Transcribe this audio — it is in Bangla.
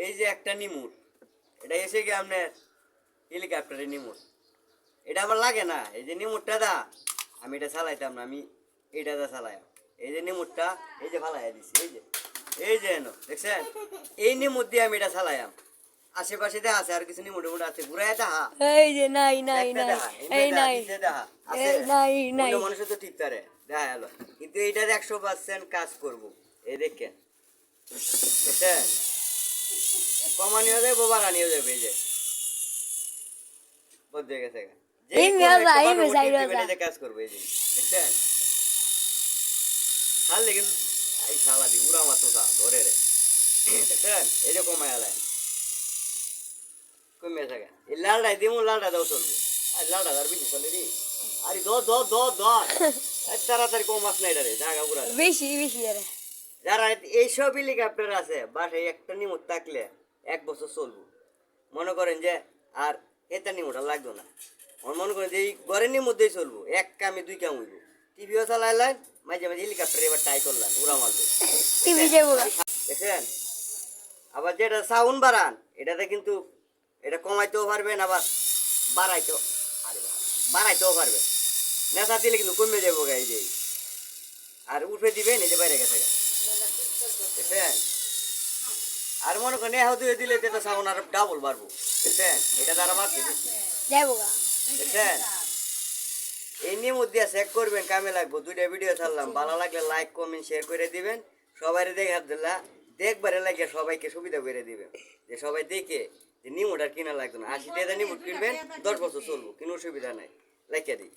এই যে একটা নিমুট, এটা এসে গিয়ে আপনার হেলিকপ্টারের নিমুট, এটা আমার লাগে না। এই যে নিমুটটা দা আমি এটা চালাইতাম না, আমি এটা দা চালাই। এই যে নিমুটটা এই যে ফালাই দিছি, এই যে এনো দেখছেন, এই নিমুট দিয়ে আমি এটা চালাইম। আশেপাশে দেখা আছে আর কিছু নিমুট মুট আছে, ঘুরাই দেখা এই যে নাই নাই নাই এই নাই আছে নাই নাই মানুষের তো ঠিক তারে দেখা গেল, কিন্তু এইটার 100% কাজ করবো। এই দেখেন দেখছেন, কমানিও যাবে বাড়ানিও যাবে। এই যে বুঝতে গেছে যে এই কোনো মেলা একটা এই বাটন মেসাই টিপে রাজা দিবেন, এই যে কাজ করবে। এই যে দেখছেন ছাড়লে কিন্তু এই শালা দি উড়া মাছ ওঠা ধরে রে, দেখছেন এই যে কমায় আলায় কমে থাকে। এই লালটাই দিমু, লালটা দাও চলবো। আর লালটা আর বেশি চলে রে, আরে দর তাড়াতাড়ি কম মাছ নাই রে জায়গা পুরা। বেশি বেশি আরে যারা এইসব হেলিকপ্টার আছে বাসায় একটা নিমুট থাকলে 1 বছর চলবো। মনে করেন যে আর এটা নিমুট আর লাগবে না। আমার মনে করেন যে এই ঘরের নিমুটেই চলবো, এক কামে 2 কাম হইব। টিভিও চালাইলেন, মাঝে মাঝে হেলিকপ্টার এবার ট্রাই করলেন, উড়া মারলো। টিভি যাবো দেখছেন, আবার যেটা সাউন্ড বাড়ান এটাতে কিন্তু এটা কমাইতেও পারবেন, আবার বাড়াইতেও, আরে বাড়াইতেও পারবেন। নেশা দিলে কিন্তু কমে যাবো গা। এই যে আর উঠে দিবেন, এই যে বাইরে গেছে গা। দেখছেন, আর মনে করেন এহাও দিয়ে দিলে তো সাউন্ড আর ডাবল বাড়বো। দেখছেন, এটা দ্বারা বাড়ছে দিচ্ছি। যাবো দেখছেন, এই নিয়ে মধ্যে চেক করবেন, কামে লাগবো। 2টা ভিডিও ছাড়লাম, ভালো লাগলে লাইক কমেন্ট শেয়ার করে দিবেন। সবাই দেখার দিলা দেখবারে লাগে, সবাইকে সুবিধা করে দিবেন, যে সবাই দেখে যে নিমুট আর কিনা লাগতো না। 80 টাকা নিমুট কিনবেন, 10 বছর চলবো, কোনো অসুবিধা নাই। লাইকা দিই।